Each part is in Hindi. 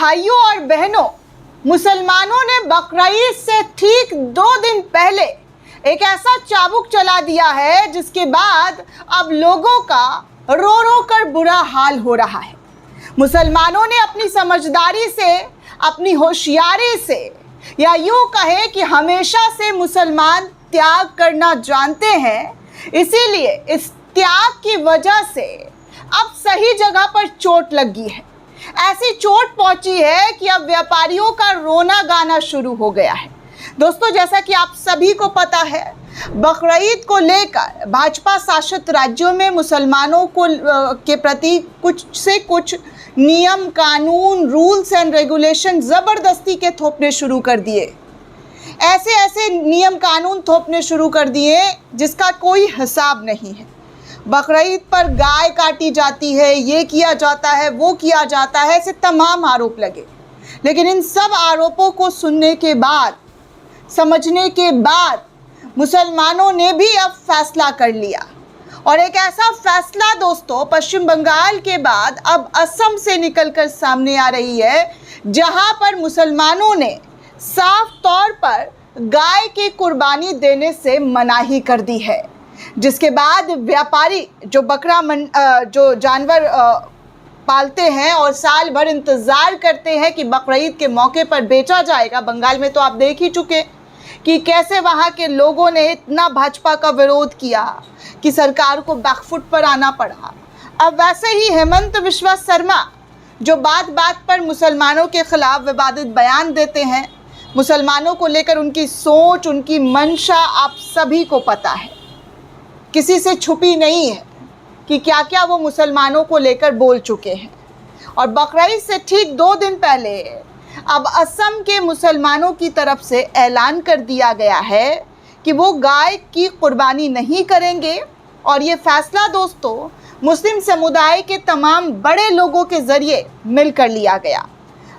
भाइयों और बहनों, मुसलमानों ने बकरीद से ठीक 2 दिन पहले एक ऐसा चाबुक चला दिया है जिसके बाद अब लोगों का रो रो कर बुरा हाल हो रहा है। मुसलमानों ने अपनी समझदारी से, अपनी होशियारी से, या यूँ कहे कि हमेशा से मुसलमान त्याग करना जानते हैं, इसीलिए इस त्याग की वजह से अब सही जगह पर चोट लगी है। ऐसी चोट पहुंची है कि अब व्यापारियों का रोना गाना शुरू हो गया है। दोस्तों, जैसा कि आप सभी को पता है, बकरीद को लेकर भाजपा शासित राज्यों में मुसलमानों को के प्रति कुछ से कुछ नियम, कानून, रूल्स एंड रेगुलेशन ज़बरदस्ती के थोपने शुरू कर दिए। ऐसे ऐसे नियम कानून थोपने शुरू कर दिए जिसका कोई हिसाब नहीं है। बकरीद पर गाय काटी जाती है, ये किया जाता है, वो किया जाता है, ऐसे तमाम आरोप लगे। लेकिन इन सब आरोपों को सुनने के बाद, समझने के बाद मुसलमानों ने भी अब फैसला कर लिया। और एक ऐसा फैसला दोस्तों पश्चिम बंगाल के बाद अब असम से निकलकर सामने आ रही है, जहां पर मुसलमानों ने साफ तौर पर गाय की कुर्बानी देने से मनाही कर दी है। जिसके बाद व्यापारी जो जानवर पालते हैं और साल भर इंतज़ार करते हैं कि बकरीद के मौके पर बेचा जाएगा। बंगाल में तो आप देख ही चुके कि कैसे वहाँ के लोगों ने इतना भाजपा का विरोध किया कि सरकार को बैकफुट पर आना पड़ा। अब वैसे ही हेमंत बिस्वा शर्मा जो बात बात पर मुसलमानों के खिलाफ विवादित बयान देते हैं, मुसलमानों को लेकर उनकी सोच, उनकी मंशा आप सभी को पता है, किसी से छुपी नहीं है कि क्या क्या वो मुसलमानों को लेकर बोल चुके हैं। और बकरीद से ठीक 2 दिन पहले अब असम के मुसलमानों की तरफ से ऐलान कर दिया गया है कि वो गाय की कुर्बानी नहीं करेंगे। और ये फैसला दोस्तों मुस्लिम समुदाय के तमाम बड़े लोगों के ज़रिए मिलकर लिया गया।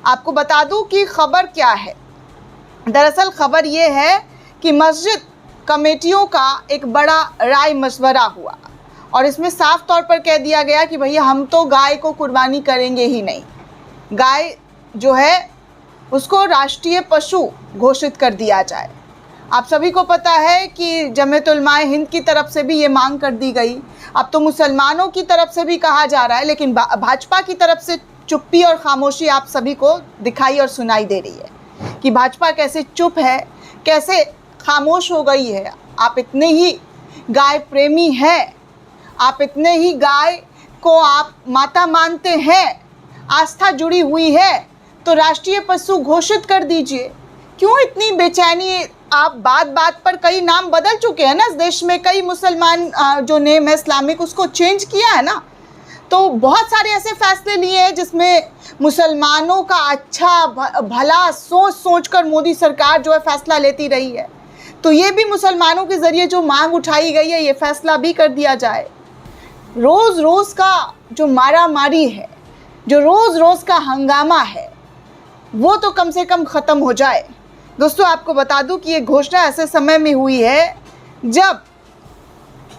आपको बता दूं कि खबर क्या है। दरअसल खबर ये है कि मस्जिद कमेटियों का एक बड़ा राय मशवरा हुआ और इसमें साफ तौर पर कह दिया गया कि भैया हम तो गाय को कुर्बानी करेंगे ही नहीं। गाय जो है उसको राष्ट्रीय पशु घोषित कर दिया जाए। आप सभी को पता है कि जमीयत उलमाए हिंद की तरफ से भी ये मांग कर दी गई। अब तो मुसलमानों की तरफ से भी कहा जा रहा है, लेकिन भाजपा की तरफ से चुप्पी और खामोशी आप सभी को दिखाई और सुनाई दे रही है कि भाजपा कैसे चुप है, कैसे खामोश हो गई है। आप इतने ही गाय प्रेमी हैं, आप इतने ही गाय को आप माता मानते हैं, आस्था जुड़ी हुई है, तो राष्ट्रीय पशु घोषित कर दीजिए। क्यों इतनी बेचैनी? आप बात बात पर कई नाम बदल चुके हैं ना इस देश में। कई मुसलमान जो नेम है इस्लामिक उसको चेंज किया है ना। तो बहुत सारे ऐसे फैसले लिए हैं जिसमें मुसलमानों का अच्छा भला सोच सोच कर मोदी सरकार जो है फैसला लेती रही है। तो ये भी मुसलमानों के ज़रिए जो मांग उठाई गई है, ये फैसला भी कर दिया जाए। रोज़ रोज़ का जो मारा मारी है, जो रोज़ रोज़ का हंगामा है, वो तो कम से कम ख़त्म हो जाए। दोस्तों, आपको बता दूं कि ये घोषणा ऐसे समय में हुई है जब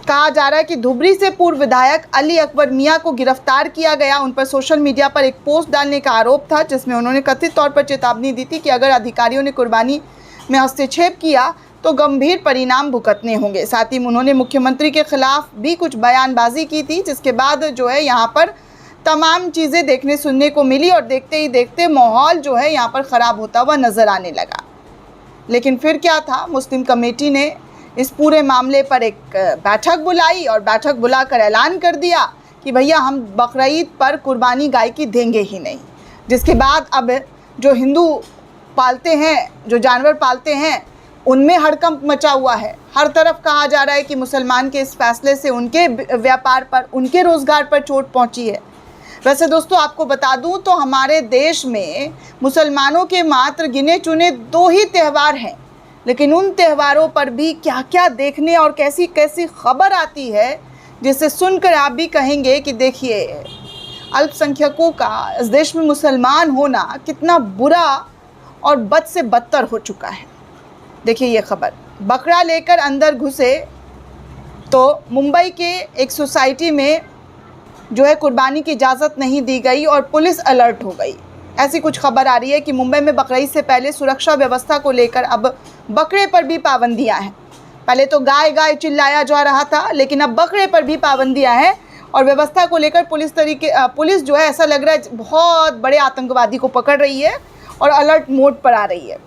कहा जा रहा है कि धुबरी से पूर्व विधायक अली अकबर मियां को गिरफ्तार किया गया। उन पर सोशल मीडिया पर एक पोस्ट डालने का आरोप था जिसमें उन्होंने कथित तौर पर चेतावनी दी थी कि अगर अधिकारियों ने कुर्बानी में हस्तक्षेप किया तो गंभीर परिणाम भुगतने होंगे। साथ ही उन्होंने मुख्यमंत्री के खिलाफ भी कुछ बयानबाजी की थी, जिसके बाद जो है यहाँ पर तमाम चीज़ें देखने सुनने को मिली और देखते ही देखते माहौल जो है यहाँ पर ख़राब होता हुआ नज़र आने लगा। लेकिन फिर क्या था, मुस्लिम कमेटी ने इस पूरे मामले पर एक बैठक बुलाई और बैठक बुलाकर ऐलान कर दिया कि भैया हम बकरीद पर कुर्बानी गाय की देंगे ही नहीं। जिसके बाद अब जो हिंदू पालते हैं, जो जानवर पालते हैं, उनमें हड़कंप मचा हुआ है। हर तरफ कहा जा रहा है कि मुसलमान के इस फैसले से उनके व्यापार पर, उनके रोज़गार पर चोट पहुंची है। वैसे दोस्तों, आपको बता दूं तो हमारे देश में मुसलमानों के मात्र गिने चुने 2 ही त्यौहार हैं, लेकिन उन त्योहारों पर भी क्या क्या देखने और कैसी कैसी खबर आती है जिसे सुनकर आप भी कहेंगे कि देखिए अल्पसंख्यकों का इस देश में मुसलमान होना कितना बुरा और बद से बदतर हो चुका है। देखिए ये खबर, बकरा लेकर अंदर घुसे तो मुंबई के एक सोसाइटी में जो है कुर्बानी की इजाज़त नहीं दी गई और पुलिस अलर्ट हो गई। ऐसी कुछ खबर आ रही है कि मुंबई में बकरीद से पहले सुरक्षा व्यवस्था को लेकर अब बकरे पर भी पाबंदियां हैं। पहले तो गाय गाय चिल्लाया जा रहा था, लेकिन अब बकरे पर भी पाबंदियां हैं और व्यवस्था को लेकर पुलिस जो है ऐसा लग रहा है बहुत बड़े आतंकवादी को पकड़ रही है और अलर्ट मोड पर आ रही है।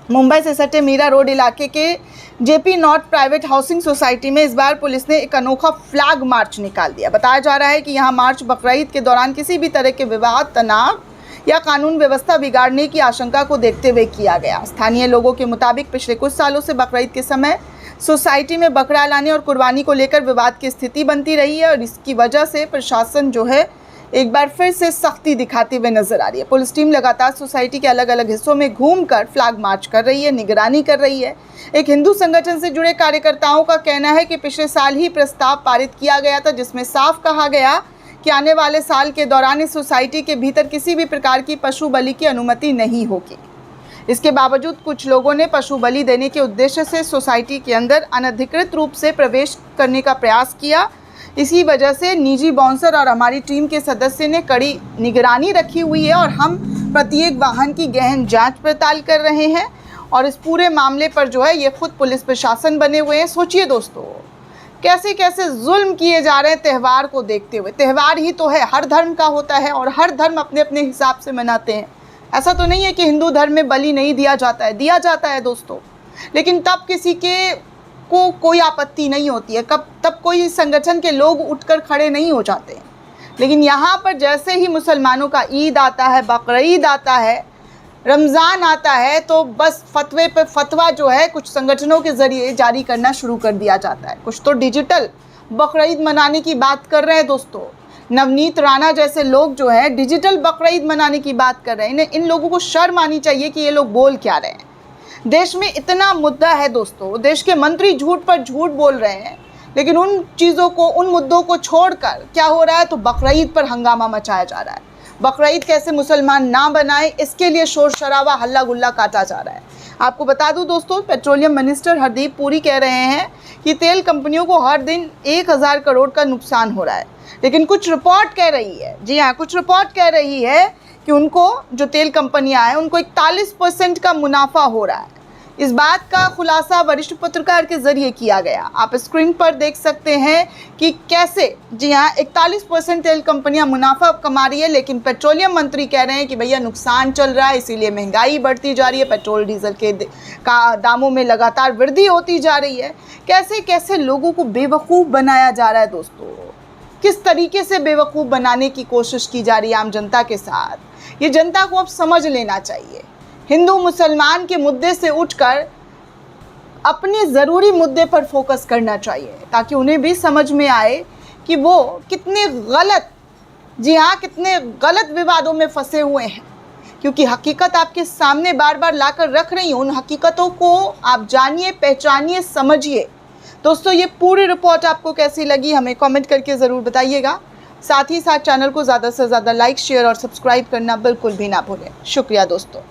मुंबई से सटे मीरा रोड इलाके के JP north private housing society में इस बार पुलिस ने एक अनोखा फ्लैग मार्च निकाल दिया। बताया जा रहा है कि यहां मार्च बकरीद के दौरान किसी भी तरह के विवाद, तनाव या कानून व्यवस्था बिगाड़ने की आशंका को देखते हुए किया गया। स्थानीय लोगों के मुताबिक पिछले कुछ सालों से बकरीद के समय सोसाइटी में बकरा लाने और कुर्बानी को लेकर विवाद की स्थिति बनती रही है और इसकी वजह से प्रशासन जो है एक बार फिर से सख्ती दिखाती हुए नजर आ रही है। पुलिस टीम लगातार सोसाइटी के अलग अलग हिस्सों में घूमकर फ्लैग मार्च कर रही है, निगरानी कर रही है। एक हिंदू संगठन से जुड़े कार्यकर्ताओं का कहना है कि पिछले साल ही प्रस्ताव पारित किया गया था जिसमें साफ कहा गया कि आने वाले साल के दौरान इस सोसाइटी के भीतर किसी भी प्रकार की पशु बलि की अनुमति नहीं होगी। इसके बावजूद कुछ लोगों ने पशु बलि देने के उद्देश्य से सोसाइटी के अंदर अनधिकृत रूप से प्रवेश करने का प्रयास किया। इसी वजह से निजी बाउंसर और हमारी टीम के सदस्य ने कड़ी निगरानी रखी हुई है और हम प्रत्येक वाहन की गहन जांच पड़ताल कर रहे हैं और इस पूरे मामले पर जो है ये खुद पुलिस प्रशासन बने हुए हैं। सोचिए दोस्तों, कैसे कैसे जुल्म किए जा रहे हैं त्यौहार को देखते हुए। त्यौहार ही तो है, हर धर्म का होता है और हर धर्म अपने अपने हिसाब से मनाते हैं। ऐसा तो नहीं है कि हिंदू धर्म में बलि नहीं दिया जाता है, दिया जाता है दोस्तों, लेकिन तब किसी के को कोई आपत्ति नहीं होती है, तब कोई संगठन के लोग उठकर खड़े नहीं हो जाते हैं। लेकिन यहाँ पर जैसे ही मुसलमानों का ईद आता है, बकरीद आता है, रमज़ान आता है, तो बस फतवे पे फतवा जो है कुछ संगठनों के ज़रिए जारी करना शुरू कर दिया जाता है। कुछ तो डिजिटल बकरीद मनाने की बात कर रहे हैं दोस्तों। नवनीत राणा जैसे लोग जो है डिजिटल बकरीद मनाने की बात कर रहे हैं। इन लोगों को शर्म आनी चाहिए कि ये लोग बोल क्या रहे हैं। देश में इतना मुद्दा है दोस्तों, देश के मंत्री झूठ पर झूठ बोल रहे हैं, लेकिन उन चीज़ों को, उन मुद्दों को छोड़कर क्या हो रहा है, तो बकरीद पर हंगामा मचाया जा रहा है। बकरीद कैसे मुसलमान ना बनाए, इसके लिए शोर शराबा, हल्ला गुल्ला काटा जा रहा है। आपको बता दूं दोस्तों, पेट्रोलियम मिनिस्टर हरदीप पुरी कह रहे हैं कि तेल कंपनियों को हर दिन 1000 करोड़ का नुकसान हो रहा है। लेकिन कुछ रिपोर्ट कह रही है, जी हाँ, कुछ रिपोर्ट कह रही है कि उनको, जो तेल कंपनियां हैं, उनको 41% का मुनाफा हो रहा है। इस बात का खुलासा वरिष्ठ पत्रकार के जरिए किया गया। आप स्क्रीन पर देख सकते हैं कि कैसे, जी हाँ, 41% तेल कंपनियां मुनाफा कमा रही है, लेकिन पेट्रोलियम मंत्री कह रहे हैं कि भैया नुकसान चल रहा है, इसीलिए महंगाई बढ़ती जा रही है, पेट्रोल डीजल के दामों में लगातार वृद्धि होती जा रही है। कैसे कैसे लोगों को बेवकूफ़ बनाया जा रहा है दोस्तों, किस तरीके से बेवकूफ़ बनाने की कोशिश की जा रही है आम जनता के साथ, ये जनता को अब समझ लेना चाहिए। हिंदू मुसलमान के मुद्दे से उठकर अपने ज़रूरी मुद्दे पर फोकस करना चाहिए, ताकि उन्हें भी समझ में आए कि वो कितने गलत, जी हाँ, कितने गलत विवादों में फंसे हुए हैं। क्योंकि हकीकत आपके सामने बार बार लाकर रख रही हूँ, उन हकीकतों को आप जानिए, पहचानिए, समझिए। दोस्तों, ये पूरी रिपोर्ट आपको कैसी लगी हमें कमेंट करके ज़रूर बताइएगा। साथ ही साथ चैनल को ज़्यादा से ज़्यादा लाइक, शेयर और सब्सक्राइब करना बिल्कुल भी ना भूलें। शुक्रिया दोस्तों।